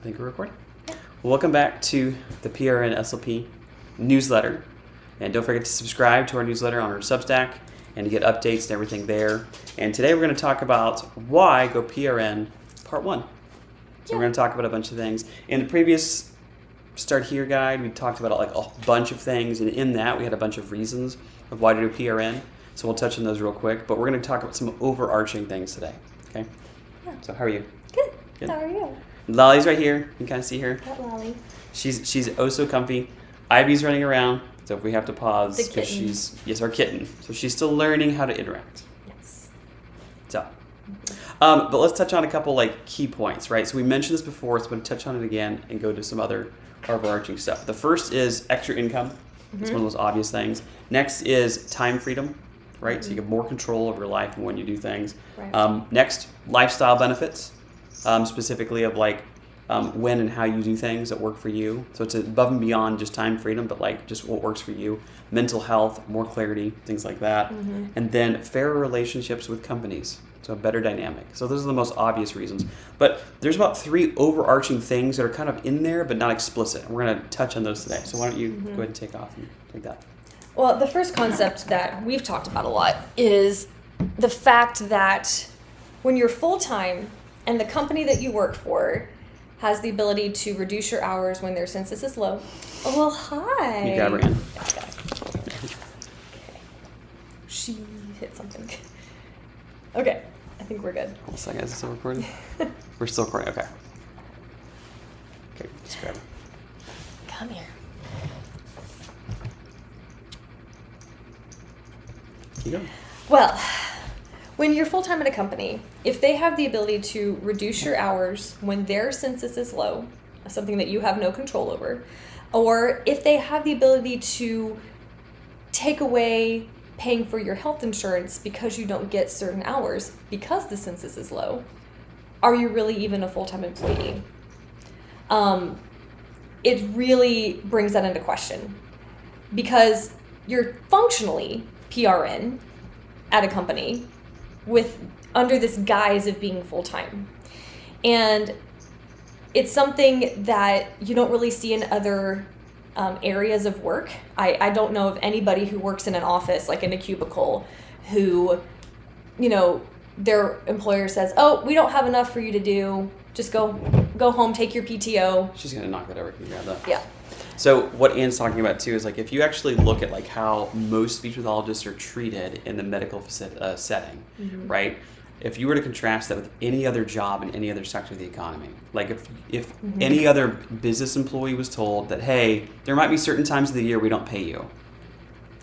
think we're recording. Well, welcome back to the PRN SLP newsletter. And don't forget to subscribe to our newsletter on our Substack and to get updates and everything there. And today we're going to talk about why go PRN Part 1. So we're going to talk about a bunch of things. In the previous Start Here guide, we talked about like a bunch of things. And in that, we had a bunch of reasons of why to do PRN. So we'll touch on those real quick. But we're going to talk about some overarching things today. Okay? Yeah. So how are you? Good. How are you? Lolly's right here. You can kind of see her. Got Lolly. She's oh so comfy. Ivy's running around, so if we have to pause, The kitten. she's our kitten. So she's still learning how to interact. Yes. So, but let's touch on a couple like key points, right? So we mentioned this before, so I'm going to touch on it again and go to some other overarching stuff. The first is extra income. It's one of those obvious things. Next is time freedom, right? So you get more control over your life and when you do things. Right. Next, lifestyle benefits. Specifically of like when and how you do things that work for you. So it's above and beyond just time freedom, but like just what works for you. Mental health, more clarity, things like that. And then fairer relationships with companies. So a better dynamic. So those are the most obvious reasons. But there's about 3 overarching things that are kind of in there, but not explicit. And we're going to touch on those today. So why don't you go ahead and take off and take that. Well, the first concept that we've talked about a lot is the fact that when you're full-time and the company that you work for has the ability to reduce your hours when their census is low. Oh, well, hi. You grab her in. Yeah, I got it. Okay. She hit something. Okay, I think we're good. Hold on a second, is it still recording? We're still recording, okay. Okay, just grab her. Come here. Keep going. Well, when you're full-time at a company, if they have the ability to reduce your hours when their census is low, something that you have no control over, or if they have the ability to take away paying for your health insurance because you don't get certain hours because the census is low, are you really even a full-time employee? It really brings that into question because you're functionally PRN at a company with under this guise of being full-time. And it's something that you don't really see in other areas of work. I don't know of anybody who works in an office, like in a cubicle, who, you know, their employer says, oh, we don't have enough for you to do. Just go home, take your PTO. She's going to knock that over. Can you grab that? Yeah. So what Anne's talking about too is like if you actually look at like how most speech pathologists are treated in the medical setting, right? If you were to contrast that with any other job in any other sector of the economy, like if any other business employee was told that, hey, there might be certain times of the year we don't pay you.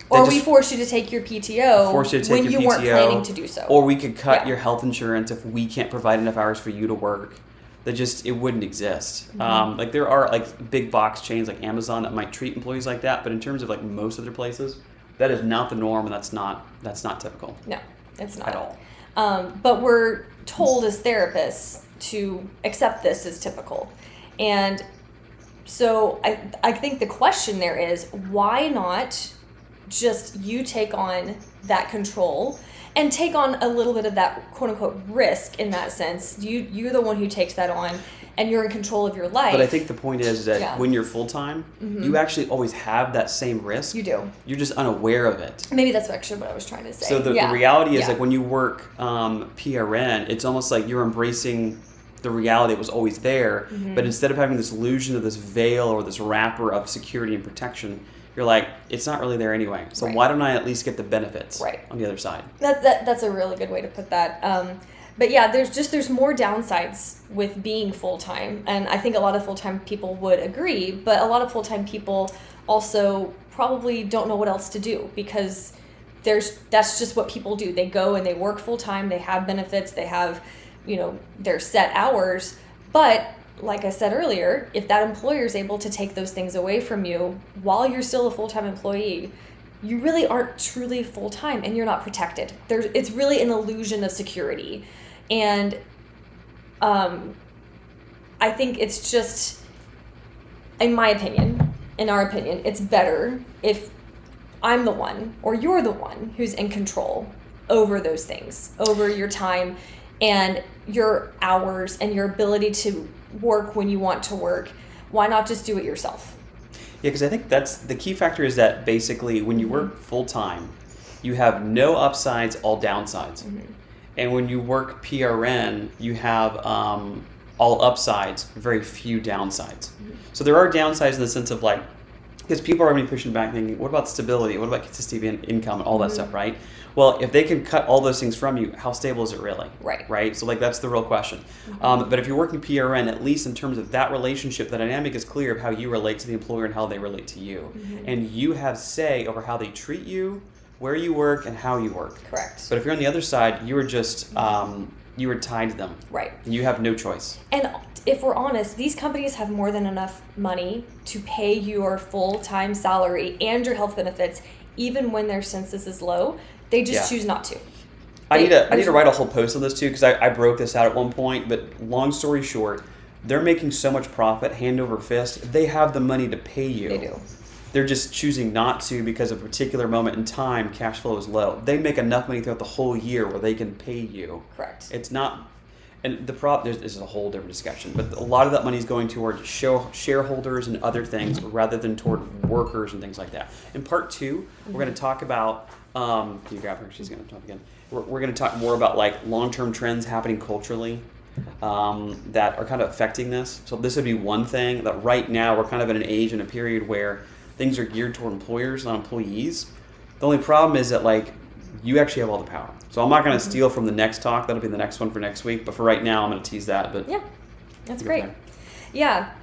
Or we force you to take your PTO when you weren't planning to do so. Or we could cut your health insurance if we can't provide enough hours for you to work. It wouldn't exist. Like there are like big box chains like Amazon that might treat employees like that, but in terms of like most other places, that is not the norm, and that's not typical. No, it's not at all. But we're told as therapists to accept this as typical, and so I think the question there is why not just you take on that control and take on a little bit of that quote unquote risk in that sense. You're the one who takes that on and you're in control of your life. But I think the point is that when you're full-time, you actually always have that same risk. You do. You're just unaware of it. Maybe that's actually what I was trying to say. So the reality is like when you work PRN, it's almost like you're embracing the reality that was always there, but instead of having this illusion of this veil or this wrapper of security and protection, you're like, it's not really there anyway. So why don't I at least get the benefits on the other side? That's a really good way to put that. But yeah, there's more downsides with being full-time. And I think a lot of full-time people would agree, but a lot of full-time people also probably don't know what else to do because that's just what people do. They go and they work full-time, they have benefits, they have, their set hours, but like I said earlier, if that employer is able to take those things away from you while you're still a full-time employee, you really aren't truly full-time and you're not protected. It's really an illusion of security. And I think it's just, in our opinion, it's better if I'm the one or you're the one who's in control over those things, over your time and your hours and your ability to work when you want to work, why not just do it yourself? Yeah, because I think that's the key factor is that basically when you work full time, you have no upsides, all downsides. And when you work PRN, you have all upsides, very few downsides. So there are downsides in the sense of like, because people are going to be pushing back thinking, what about stability? What about consistency of income and all that stuff, right? Well, if they can cut all those things from you, how stable is it really? Right? So like that's the real question. But if you're working PRN, at least in terms of that relationship, the dynamic is clear of how you relate to the employer and how they relate to you. And you have say over how they treat you, where you work, and how you work. Correct. But if you're on the other side, you are just, you are tied to them. Right. And you have no choice. And if we're honest, these companies have more than enough money to pay your full-time salary and your health benefits, even when their census is low. They just choose not to. I need to write a whole post on this too, because I broke this out at one point. But long story short, they're making so much profit, hand over fist. They have the money to pay you. They do. They're just choosing not to because of a particular moment in time, cash flow is low. They make enough money throughout the whole year where they can pay you. Correct. It's not, and the problem, this is a whole different discussion, but a lot of that money is going toward shareholders and other things rather than toward workers and things like that. In part two, we're going to talk about, can you grab her? She's going to talk again. We're going to talk more about like long-term trends happening culturally that are kind of affecting this. So this would be one thing that right now we're kind of in an age and a period where things are geared toward employers, not employees. The only problem is that like you actually have all the power. So I'm not going to steal from the next talk. That'll be the next one for next week. But for right now, I'm going to tease that. But yeah, that's great. Yeah.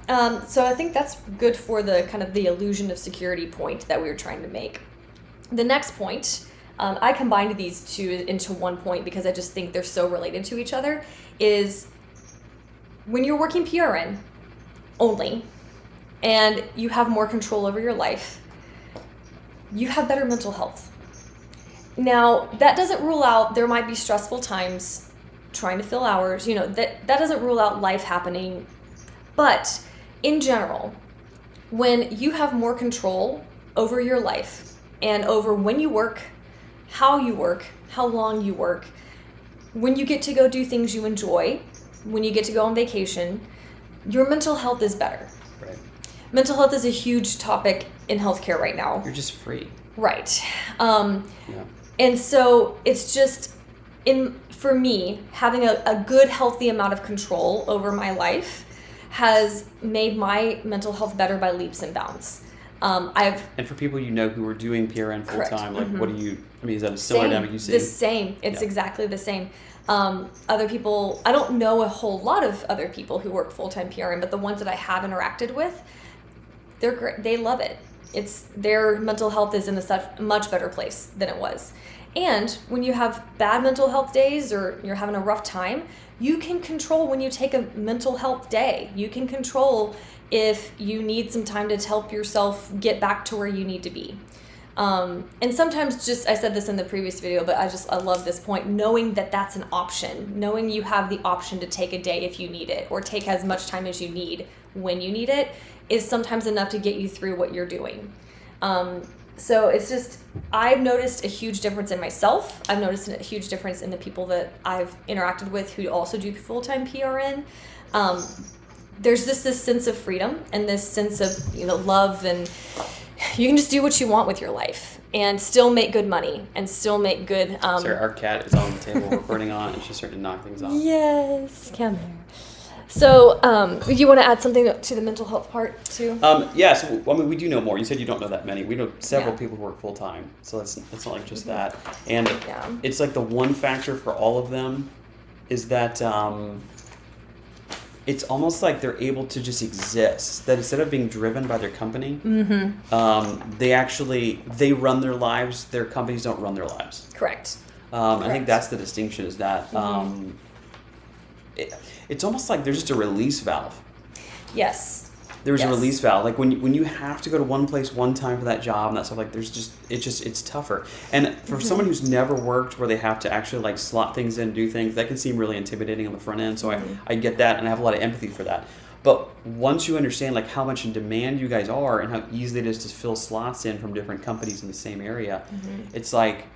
So I think that's good for the kind of the illusion of security point that we were trying to make. The next point, I combined these two into one point because I just think they're so related to each other, is when you're working PRN only, and you have more control over your life, you have better mental health. Now, that doesn't rule out there might be stressful times trying to fill hours, that doesn't rule out life happening. But in general, when you have more control over your life and over when you work, how long you work, when you get to go do things you enjoy, when you get to go on vacation, your mental health is better. Right. Mental health is a huge topic in healthcare right now. You're just free. Right. And so it's just, for me, having a good, healthy amount of control over my life has made my mental health better by leaps and bounds. And for people who are doing PRN full time, like what do you? I mean, is that a similar dynamic you see? The same. It's exactly the same. Other people, I don't know a whole lot of other people who work full-time PRN, but the ones that I have interacted with, they're great. They love it. Their mental health is in a much better place than it was. And when you have bad mental health days or you're having a rough time, you can control when you take a mental health day. You can control if you need some time to help yourself get back to where you need to be. And sometimes I said this in the previous video, but I love this point, knowing that that's an option, knowing you have the option to take a day if you need it, or take as much time as you need when you need it, is sometimes enough to get you through what you're doing. So it's just, I've noticed a huge difference in myself. I've noticed a huge difference in the people that I've interacted with who also do full-time PRN. There's this sense of freedom and this sense of, love, and you can just do what you want with your life and still make good money and still make good... Sorry, our cat is on the table we're recording on and she's starting to knock things off. Yes, come here. So, do you want to add something to the mental health part too? Yes, we do know more. You said you don't know that many. We know several people who work full time, so it's not like just that. And it's like the one factor for all of them is that it's almost like they're able to just exist. That instead of being driven by their company, they run their lives. Their companies don't run their lives. Correct. I think that's the distinction. Is that. It's almost like there's just a release valve. Yes. There's a release valve. Like when you have to go to one place one time for that job and that stuff, like it's tougher. And for someone who's never worked where they have to actually like slot things in, do things, that can seem really intimidating on the front end. So I get that and I have a lot of empathy for that. But once you understand like how much in demand you guys are and how easy it is to fill slots in from different companies in the same area, it's like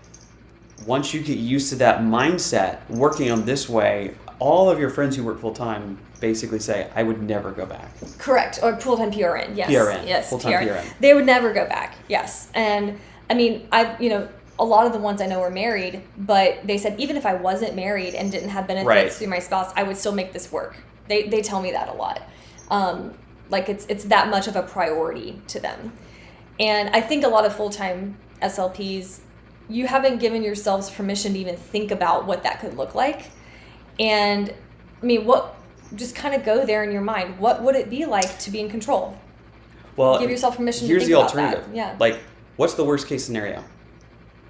once you get used to that mindset, working on this way, all of your friends who work full-time basically say, I would never go back. Correct. Or full-time PRN, yes. PRN, yes, full-time PRN. They would never go back, yes. And I mean, a lot of the ones I know are married, but they said even if I wasn't married and didn't have benefits through my spouse, I would still make this work. They tell me that a lot. Like it's that much of a priority to them. And I think a lot of full-time SLPs, you haven't given yourselves permission to even think about what that could look like. And I mean, just kind of go there in your mind. What would it be like to be in control? Well, give yourself permission to here's think the about alternative. that. Yeah. Like, what's the worst case scenario?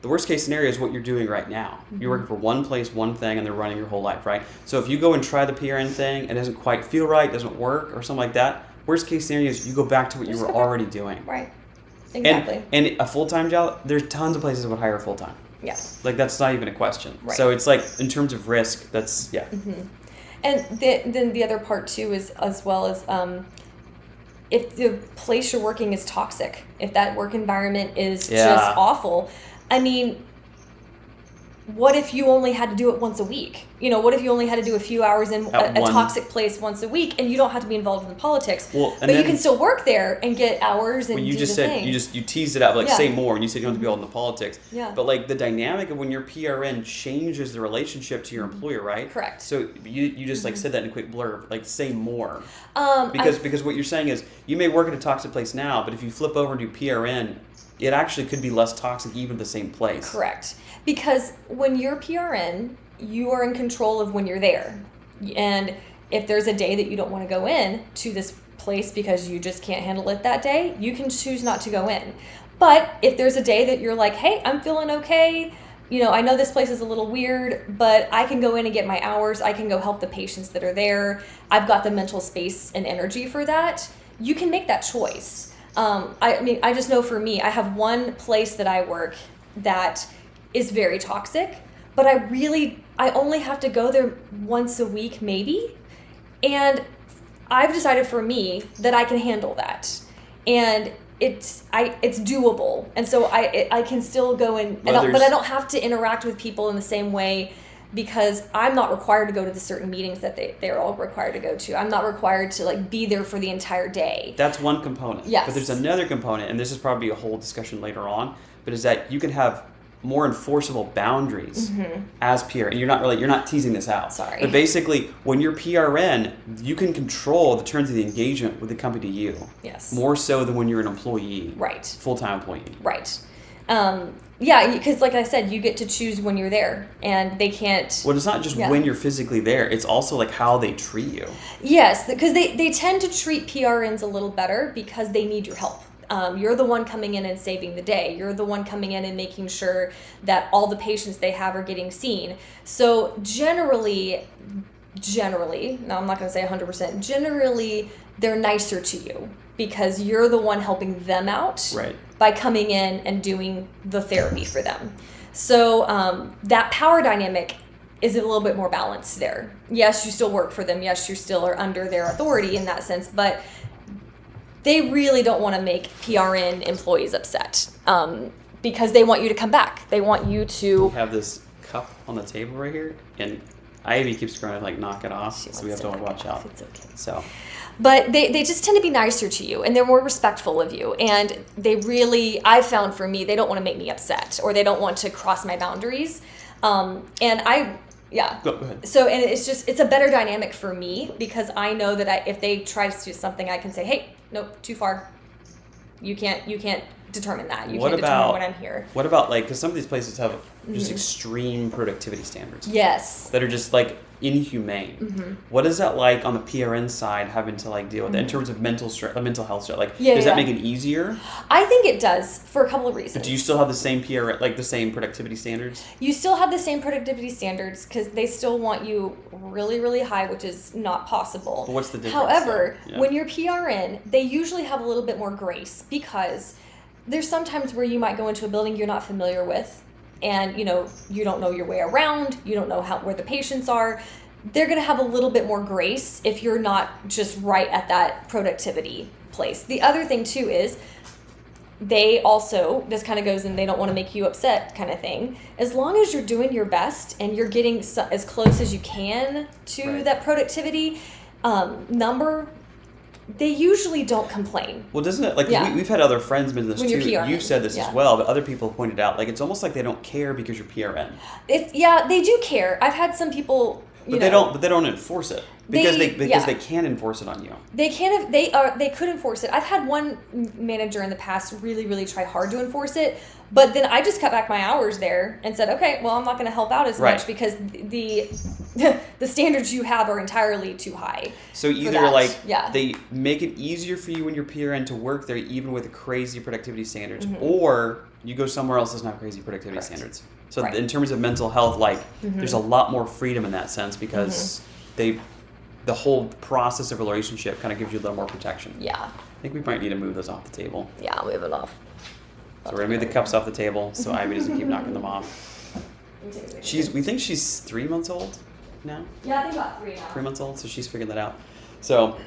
The worst case scenario is what you're doing right now. Mm-hmm. You're working for one place, one thing, and they're running your whole life, right? So if you go and try the PRN thing and it doesn't quite feel right, doesn't work, or something like that, worst case scenario is you go back to what you were already doing. Right. Exactly. And a full-time job, there's tons of places that would hire full-time. Yeah. Like, that's not even a question. Right. So it's like, in terms of risk, that's, yeah. Mm-hmm. And then the other part, too, is as well as if the place you're working is toxic, if that work environment is just awful, I mean, what if you only had to do it once a week? What if you only had to do a few hours in a toxic place once a week, and you don't have to be involved in the politics, but you can still work there and get hours and when you do just the said thing. you teased it out, like say more, and you said you don't have to be all in the politics. Yeah. But like the dynamic of when your PRN changes the relationship to your employer, right? Correct. So you just like said that in a quick blurb, like say more. Because what you're saying is you may work at a toxic place now, but if you flip over and do PRN, it actually could be less toxic even at the same place. Correct. Because when you're PRN, you are in control of when you're there. And if there's a day that you don't want to go in to this place because you just can't handle it that day, you can choose not to go in. But if there's a day that you're like, hey, I'm feeling okay, I know this place is a little weird, but I can go in and get my hours. I can go help the patients that are there. I've got the mental space and energy for that. You can make that choice. I just know for me, I have one place that I work that is very toxic, but I only have to go there once a week maybe, and I've decided for me that I can handle that, and it's doable, and so I can still go in, but I don't have to interact with people in the same way, because I'm not required to go to the certain meetings that they're all required to go to. I'm not required to like be there for the entire day. That's one component. Yes. But there's another component, and this is probably a whole discussion later on, but is that you can have more enforceable boundaries as PRN. And you're not teasing this out. Sorry. But basically, when you're PRN, you can control the terms of the engagement with the company to you. Yes. More so than when you're an employee. Right. Full-time employee. Right. Yeah, because like I said, you get to choose when you're there, and they can't... Well, it's not just when you're physically there. It's also like how they treat you. Yes, because they tend to treat PRNs a little better because they need your help. You're the one coming in and saving the day. You're the one coming in and making sure that all the patients they have are getting seen. So generally, now I'm not going to say 100%, generally they're nicer to you because you're the one helping them out by coming in and doing the therapy for them. So that power dynamic is a little bit more balanced there. Yes, you still work for them. Yes, you still are under their authority in that sense, but they really don't want to make PRN employees upset because they want you to come back. They want you to... We have this cup on the table right here, and Ivy keeps trying to like knock it off, so we have to watch out. It's okay. So, but they just tend to be nicer to you, and they're more respectful of you, and they really, I've found for me, they don't want to make me upset, or they don't want to cross my boundaries, Yeah. Go ahead. So, and it's a better dynamic for me because I know that if they try to do something, I can say, hey, nope, too far. You can't determine that. You can't determine when I'm here. What about because some of these places have just extreme productivity standards. Yes. That are just like inhumane. Mm-hmm. What is that like on the PRN side, having to like deal with that in terms of mental health stress? Like, does that make it easier? I think it does for a couple of reasons. But do you still have the same PRN, like the same productivity standards? You still have the same productivity standards because they still want you really, really high, which is not possible. But what's the difference? However, when you're PRN, they usually have a little bit more grace because there's sometimes where you might go into a building you're not familiar with. And, you don't know your way around. You don't know where the patients are. They're going to have a little bit more grace if you're not just right at that productivity place. The other thing, too, is they also, this kind of goes in, they don't want to make you upset kind of thing. As long as you're doing your best and you're getting as close as you can to that productivity number, they usually don't complain. Well, doesn't it, like, we've had other friends mention this when too. You're PRN, You've said this as well, but other people have pointed out, like, it's almost like they don't care because you're PRN. They do care. I've had some people, But they don't enforce it because they can enforce it on you. They could enforce it. I've had one manager in the past really try hard to enforce it, but then I just cut back my hours there and said, okay, well, I'm not going to help out as much because the standards you have are entirely too high. So either they make it easier for you when you're PRN to work there, even with crazy productivity standards, or you go somewhere else that's not crazy productivity standards. So in terms of mental health, there's a lot more freedom in that sense because the whole process of a relationship kind of gives you a little more protection. Yeah. I think we might need to move those off the table. Yeah, I'll move it off. So we're going to move the cups off the table so Ivy doesn't keep knocking them off. We think she's 3 months old now. Yeah, I think about 3 now. 3 months old, so she's figuring that out. So,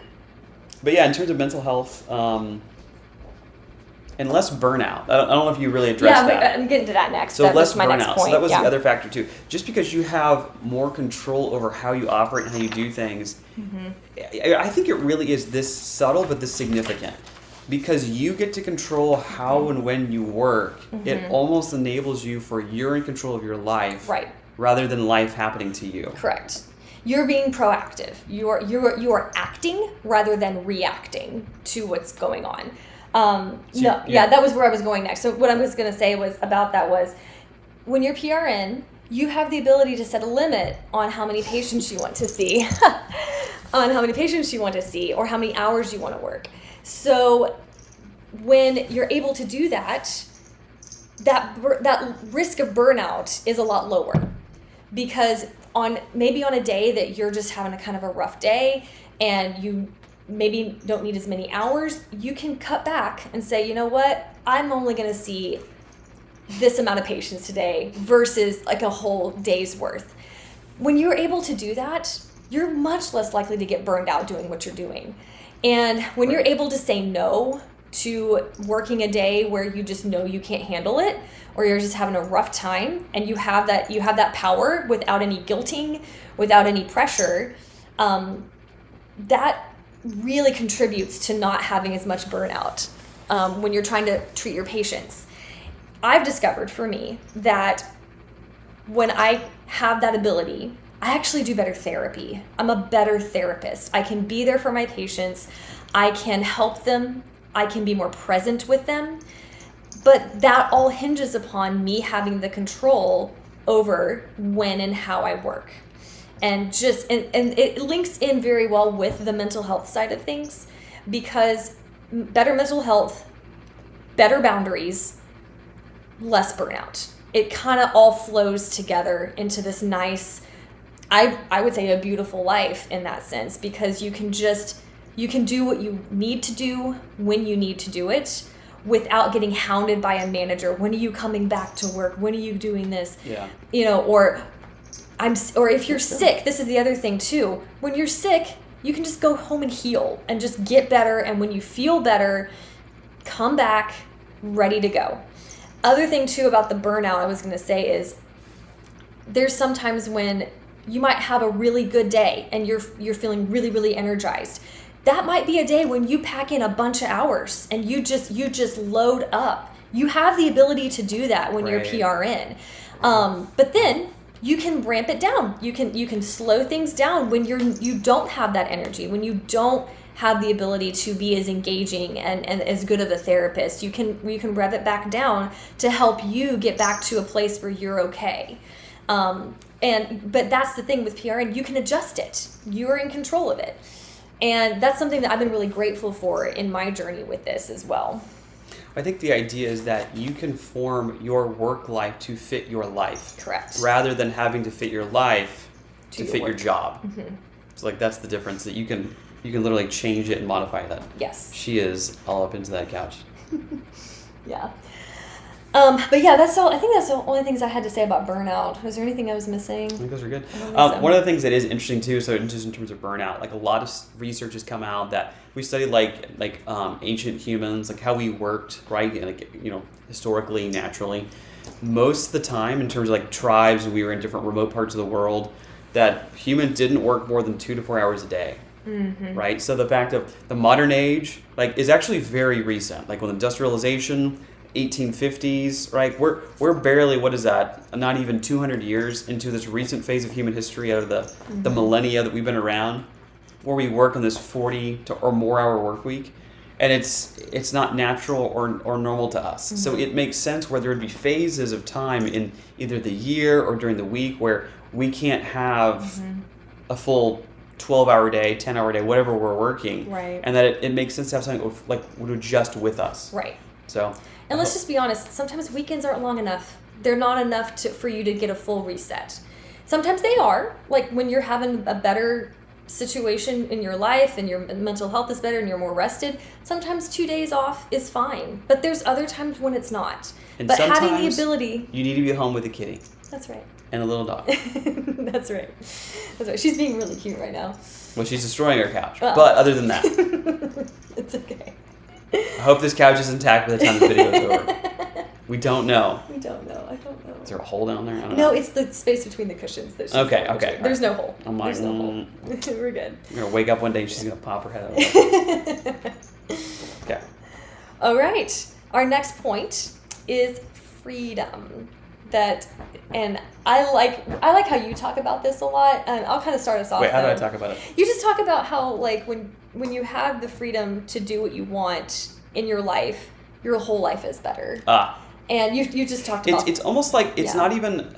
but yeah, in terms of mental health, and less burnout. I don't know if you really addressed that. Yeah, I'm getting to that next. So that less was my burnout. next point. So that was the other factor too. Just because you have more control over how you operate and how you do things, I think it really is this subtle but this significant. Because you get to control how and when you work, it almost enables you for you're in control of your life, rather than life happening to you. Correct. You're being proactive. You are acting rather than reacting to what's going on. That was where I was going next. So what I was going to say was when you're PRN, you have the ability to set a limit on how many patients you want to see, or how many hours you want to work. So when you're able to do that, that risk of burnout is a lot lower, because maybe on a day that you're just having a kind of a rough day and you maybe don't need as many hours, you can cut back and say, you know what, I'm only going to see this amount of patients today versus like a whole day's worth. When you're able to do that, you're much less likely to get burned out doing what you're doing. And when you're able to say no to working a day where you just know you can't handle it, or you're just having a rough time, and you have that power without any guilting, without any pressure, that really contributes to not having as much burnout when you're trying to treat your patients. I've discovered for me that when I have that ability, I actually do better therapy. I'm a better therapist. I can be there for my patients. I can help them. I can be more present with them. But that all hinges upon me having the control over when and how I work. And it links in very well with the mental health side of things, because better mental health, better boundaries, less burnout. It kind of all flows together into this nice, I would say a beautiful life in that sense, because you can do what you need to do when you need to do it without getting hounded by a manager. When are you coming back to work? When are you doing this? Yeah. Or if you're sick, this is the other thing too. When you're sick, you can just go home and heal and just get better. And when you feel better, come back ready to go. Other thing too about the burnout I was going to say is there's sometimes when you might have a really good day and you're feeling really, really energized. That might be a day when you pack in a bunch of hours and you just load up. You have the ability to do that when you're PRN. But then you can ramp it down. You can slow things down when you don't have that energy, when you don't have the ability to be as engaging and as good of a therapist. You can rev it back down to help you get back to a place where you're okay. But that's the thing with PRN, you can adjust it. You're in control of it. And that's something that I've been really grateful for in my journey with this as well. I think the idea is that you can form your work life to fit your life. Correct. Rather than having to fit your life to fit your job. Mm-hmm. So that's the difference, that you can literally change it and modify that. Yes. She is all up into that couch. Yeah. But yeah, that's all. I think that's the only things I had to say about burnout. Was there anything I was missing? I think those are good. I don't think so. One of the things that is interesting too, so just in terms of burnout, like a lot of research has come out that we studied like ancient humans, like how we worked, right? Like, you know, historically, naturally. Most of the time, in terms of like tribes, we were in different remote parts of the world, that humans didn't work more than 2 to 4 hours a day. Mm-hmm. Right? So the fact of the modern age, like, is actually very recent. Like with industrialization, 1850s, right? We're barely, what is that? Not even 200 years into this recent phase of human history out of the millennia that we've been around, where we work on this 40 to or more hour work week, and it's not natural or normal to us. So it makes sense where there would be phases of time in either the year or during the week where we can't have a full 12-hour day, 10-hour day, whatever we're working, Right. and that it makes sense to have something like would adjust with us. Right. So, and let's just be honest. Sometimes weekends aren't long enough. They're not enough for you to get a full reset. Sometimes they are. Like when you're having a better situation in your life and your mental health is better and you're more rested, sometimes 2 days off is fine. But there's other times when it's not. And but having the sometimes ability. you need to be home with a kitty That's right. and a little dog. That's right. That's right. She's being really cute right now. Well, she's destroying our couch. Well. But other than that, It's okay. I hope this couch is intact by the time the video is over. We don't know. We don't know. I don't know. Is there a hole down there? I don't No, know. it's the space between the cushions. That she's Okay, going okay, between. There's no hole. I'm like, There's no hole. We're good. We're going to wake up one day and she's going to pop her head out. Okay. All right. Our next point is freedom. And I like how you talk about this a lot. And I'll kind of start us off. Wait, how do I though. talk about it? You just talk about how, like, when you have the freedom to do what you want in your life, your whole life is better. And you just talked about it's almost like it's Yeah. not even,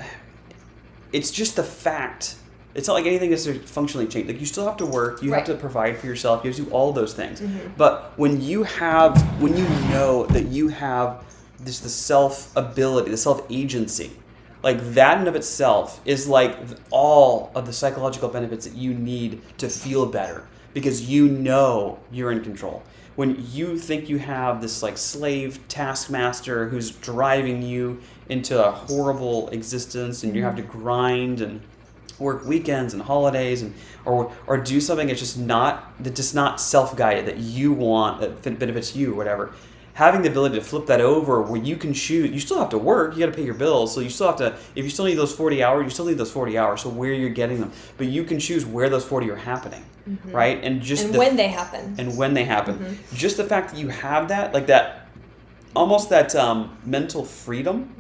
it's just the fact. It's not like anything is functionally changed. Like, you still have to work, you have Right. to provide for yourself, you have to do all those things. But when you know that you have the self ability, the self agency, like that in of itself is like all of the psychological benefits that you need to feel better, because you know you're in control. When you think you have this like slave taskmaster who's driving you into a horrible existence, and you have to grind and work weekends and holidays and or do something that's just not self-guided, that you want, that benefits you or whatever. Having the ability to flip that over where you can choose, you still have to work, you got to pay your bills, so you still have to, if you still need those 40 hours, you still need those 40 hours, so where you're getting them, but you can choose where those 40 are happening, right? And just and when they happen. and when they happen. Just the fact that you have that, like that, almost that mental freedom,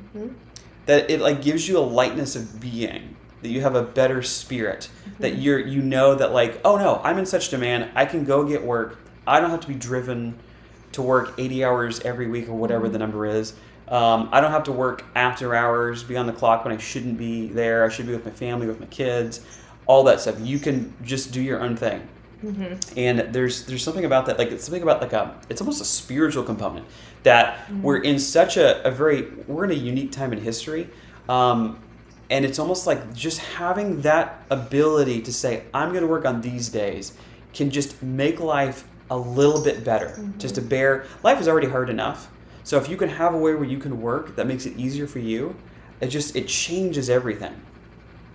that it like gives you a lightness of being, that you have a better spirit, that you know that like, oh no, I'm in such demand, I can go get work, I don't have to be driven to work 80 hours every week or whatever the number is. I don't have to work after hours, be on the clock when I shouldn't be there. I should be with my family, with my kids, all that stuff. You can just do your own thing. And there's something about that, like it's something about like it's almost a spiritual component that we're in such we're in a unique time in history. And it's almost like just having that ability to say, I'm going to work on these days, can just make life a little bit better. Just to bear, life is already hard enough. So if you can have a way where you can work that makes it easier for you, it changes everything.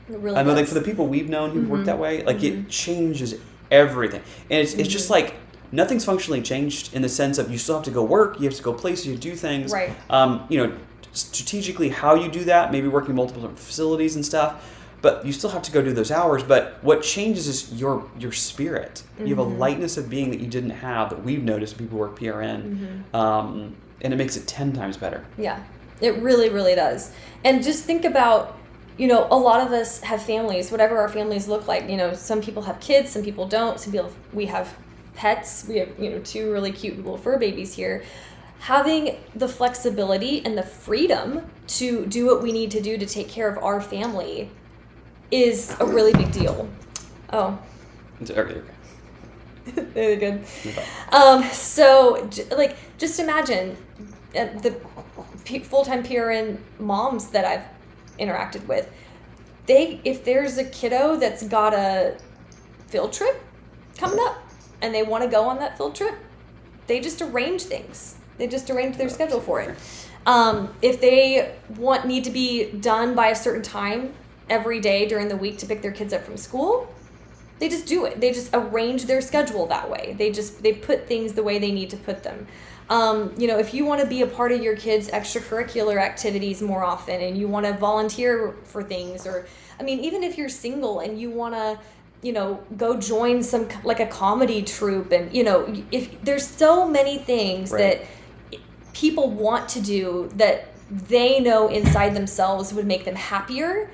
It really I mean, does. like for the people we've known who work that way, like it changes everything. And it's just like nothing's functionally changed in the sense of you still have to go work, you have to go places, you do things. Right. Strategically how you do that, maybe working multiple different facilities and stuff. But you still have to go do those hours. But what changes is your spirit. You have a lightness of being that you didn't have, that we've noticed when people work PRN. And it makes it 10 times better. Yeah, it really, really does. And just think about, a lot of us have families, whatever our families look like. Some people have kids, some people don't. Some people, we have pets. We have, 2 really cute little fur babies here. Having the flexibility and the freedom to do what we need to do to take care of our family is a really big deal. Oh. Okay. Very good. Okay. So, just imagine the full-time PRN moms that I've interacted with. If there's a kiddo that's got a field trip coming up and they want to go on that field trip, they just arrange things. They just arrange their schedule for it. If they need to be done by a certain time every day during the week to pick their kids up from school, they just do it. They just arrange their schedule that way. They put things the way they need to put them. If you want to be a part of your kids' extracurricular activities more often and you want to volunteer for things, or, even if you're single and you want to, go join some, like a comedy troupe, and, if there's so many things Right. that people want to do that they know inside themselves would make them happier,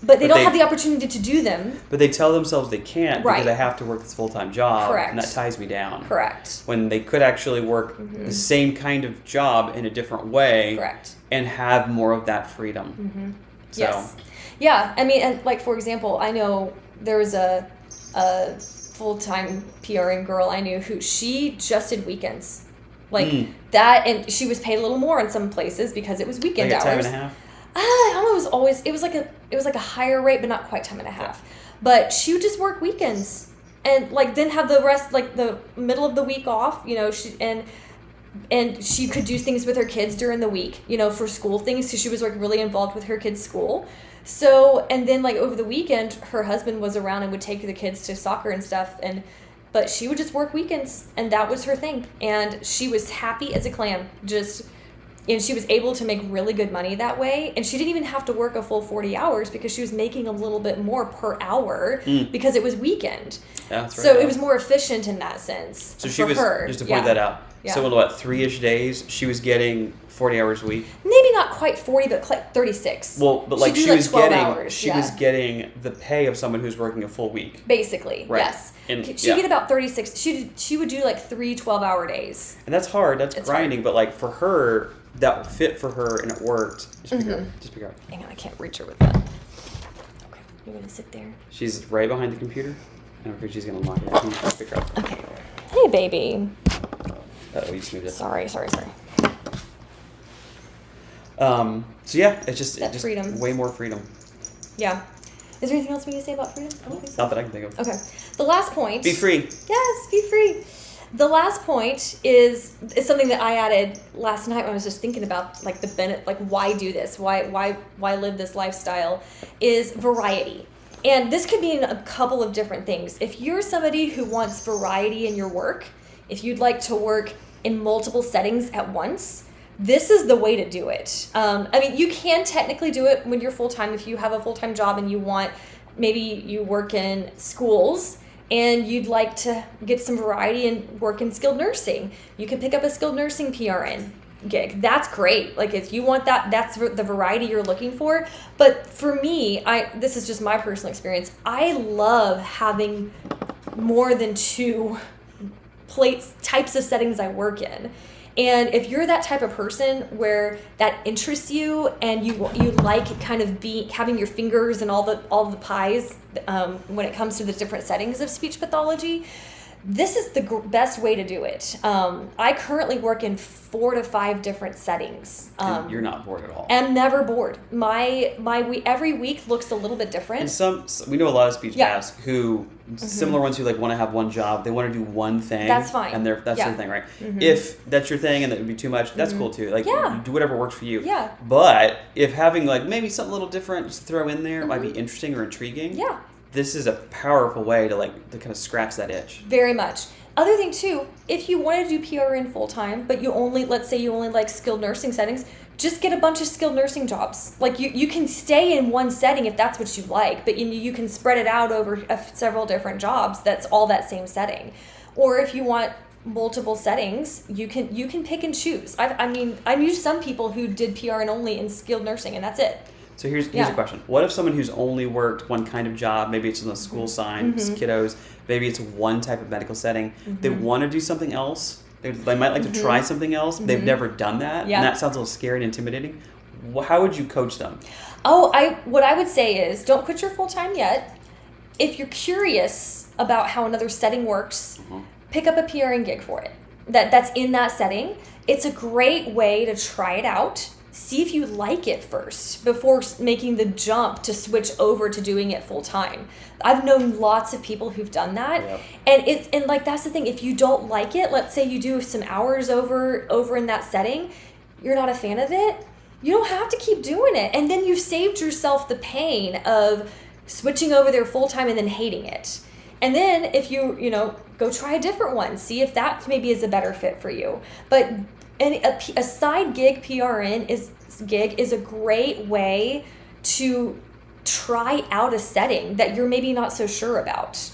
but they don't have the opportunity to do them. But they tell themselves they can't Right. because they have to work this full-time job. Correct. And that ties me down. Correct. When they could actually work the same kind of job in a different way. Correct. And have more of that freedom. So. Yes. Yeah. And like, for example, I know there was a full-time PRN girl I knew who she just did weekends. Like that, and she was paid a little more in some places because it was weekend like hours. Time and a half? I don't know, it was like a higher rate, but not quite time and a half. But she would just work weekends and like then have the rest, like the middle of the week off, and she could do things with her kids during the week, for school things. So she was like really involved with her kids' school. So, and then like over the weekend, her husband was around and would take the kids to soccer and stuff. But she would just work weekends, and that was her thing. And she was happy as a clam, and she was able to make really good money that way. And she didn't even have to work a full 40 hours because she was making a little bit more per hour because it was weekend. Yeah, that's right. So it was more efficient in that sense. So she for was, her. just to point that out. Yeah. So what, 3-ish days, she was getting 40 hours a week? Maybe not quite 40, but like 36. Well, but like she was getting the pay of someone who's working a full week. Basically, right. yes. And, she'd get about 36. She would do like 3 12-hour days. And that's hard. That's grinding. Hard. But like for her, that fit for her and it worked. Just pick her up. Hang on, I can't reach her with that. Okay, you're going to sit there. She's right behind the computer. I don't think she's going to lock it. I can pick her up. Okay. Hey, baby. Uh-oh, you just moved it. Sorry. So yeah, it's just freedom. Way more freedom. Yeah. Is there anything else we need to say about freedom? I don't think so. Not that I can think of. Okay. The last point. Be free. Yes, be free. The last point is something that I added last night when I was just thinking about like the benefit, like why do this? Why live this lifestyle? Is variety. And this could be in a couple of different things. If you're somebody who wants variety in your work, if you'd like to work in multiple settings at once, this is the way to do it. You can technically do it when you're full-time. If you have a full-time job and maybe you work in schools and you'd like to get some variety and work in skilled nursing, you can pick up a skilled nursing PRN gig. That's great. Like if you want that, that's the variety you're looking for. But for me, this is just my personal experience. I love having more than 2 types of settings I work in. And if you're that type of person where that interests you and you like kind of having your fingers in all the pies when it comes to the different settings of speech pathology, this is the best way to do it. I currently work in 4 to 5 different settings. And you're not bored at all. I'm never bored. Every week looks a little bit different. And we know a lot of speech paths who similar ones who like want to have one job. They want to do one thing. That's fine. And that's their thing, right? If that's your thing and that would be too much, that's cool too. Like you do whatever works for you. Yeah. But if having like maybe something a little different just to throw in there might be interesting or intriguing. Yeah. This is a powerful way to kind of scratch that itch. Very much. Other thing too, if you want to do PRN full time, but let's say you only like skilled nursing settings, just get a bunch of skilled nursing jobs. Like you can stay in one setting if that's what you like, but you can spread it out over several different jobs. That's all that same setting. Or if you want multiple settings, you can pick and choose. I knew some people who did PRN only in skilled nursing, and that's it. So here's a question. What if someone who's only worked one kind of job, maybe it's in the school sign, kiddos, maybe it's one type of medical setting, they want to do something else, they might like to try something else, they've never done that, and that sounds a little scary and intimidating. How would you coach them? What I would say is don't quit your full-time yet. If you're curious about how another setting works, pick up a PRN gig for it. That's in that setting. It's a great way to try it out. See if you like it first before making the jump to switch over to doing it full time. I've known lots of people who've done that. Yep. And that's the thing. If you don't like it, let's say you do some hours over in that setting, you're not a fan of it, you don't have to keep doing it. And then you've saved yourself the pain of switching over there full-time and then hating it. And then if you go try a different one, see if that maybe is a better fit for you. But a side gig PRN is a great way to try out a setting that you're maybe not so sure about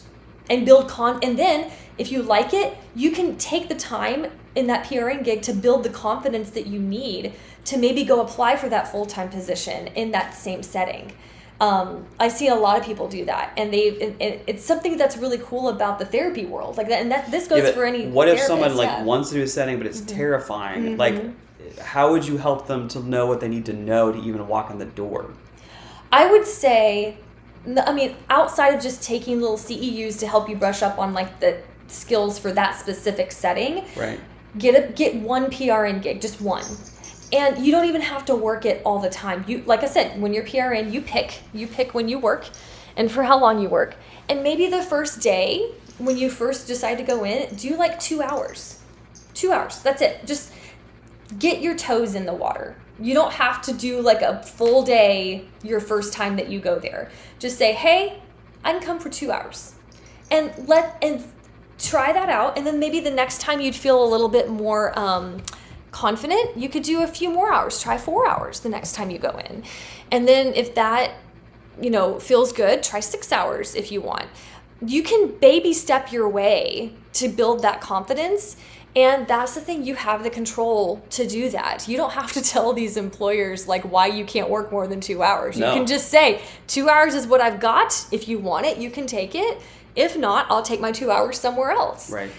and build and then if you like it, you can take the time in that PRN gig to build the confidence that you need to maybe go apply for that full-time position in that same setting. I see a lot of people do that, and it's something that's really cool about the therapy world, like that. And this goes for any. What if therapist, someone wants to do a setting, but it's terrifying? Mm-hmm. Like, how would you help them to know what they need to know to even walk in the door? I would say, outside of just taking little CEUs to help you brush up on like the skills for that specific setting, right? Get one PRN gig, just one. And you don't even have to work it all the time. You, like I said, when you're PRN, you pick when you work and for how long you work. And maybe the first day when you first decide to go in, do like 2 hours. 2 hours, that's it. Just get your toes in the water. You don't have to do like a full day your first time that you go there. Just say, hey, I can come for 2 hours. And try that out. And then maybe the next time you'd feel a little bit more confident, you could do a few more hours. Try 4 hours the next time you go in. And then if that, feels good, try 6 hours if you want. You can baby step your way to build that confidence. And that's the thing, you have the control to do that. You don't have to tell these employers like why you can't work more than 2 hours. No. You can just say 2 hours is what I've got. If you want it, you can take it. If not, I'll take my 2 hours somewhere else. Right.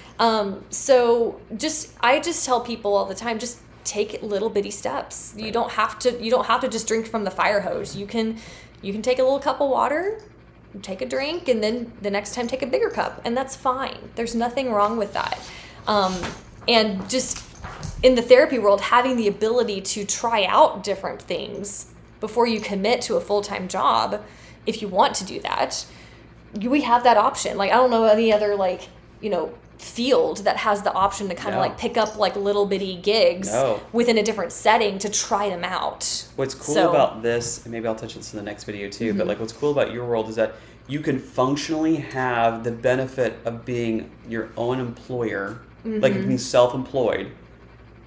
So I just tell people all the time, just take little bitty steps. Right. You don't have to just drink from the fire hose. You can take a little cup of water, take a drink, and then the next time take a bigger cup, and that's fine. There's nothing wrong with that. And just in the therapy world, having the ability to try out different things before you commit to a full-time job, if you want to do that, we have that option. Like, I don't know any other field that has the option to kind of pick up like little bitty gigs within a different setting to try them out. What's cool about this, and maybe I'll touch this in the next video too, but like what's cool about your world is that you can functionally have the benefit of being your own employer, like being self-employed,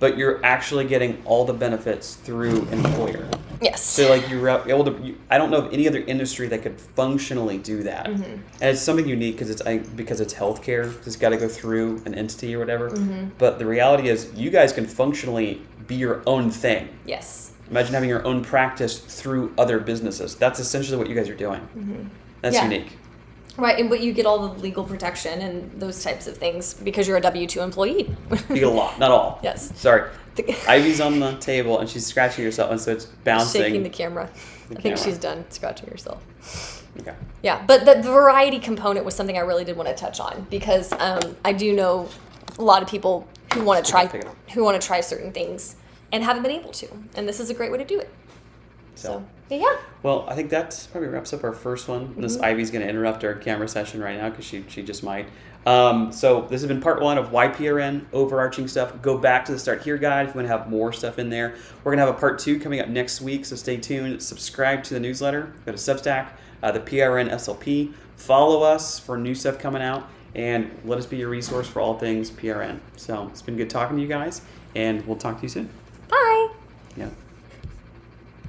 but you're actually getting all the benefits through an employer. Yes. So like you're able to. I don't know of any other industry that could functionally do that, and it's something unique because it's healthcare. It's got to go through an entity or whatever. But the reality is, you guys can functionally be your own thing. Yes. Imagine having your own practice through other businesses. That's essentially what you guys are doing. That's unique. Right, but you get all the legal protection and those types of things because you're a W-2 employee. You get a lot, not all. Yes. Sorry. Ivy's on the table and she's scratching herself, and so it's bouncing. Shaking the camera. I think she's done scratching herself. Okay. Yeah, but the variety component was something I really did want to touch on because I do know a lot of people who want to try certain things and haven't been able to, and this is a great way to do it. So yeah. Well, I think that probably wraps up our first one. This Ivy's going to interrupt our camera session right now because she just might. So this has been part 1 of why PRN, overarching stuff. Go back to the Start Here guide if you want to have more stuff in there. We're going to have a part 2 coming up next week, so stay tuned. Subscribe to the newsletter. Go to Substack, the PRN SLP. Follow us for new stuff coming out, and let us be your resource for all things PRN. So it's been good talking to you guys, and we'll talk to you soon. Bye. Yeah.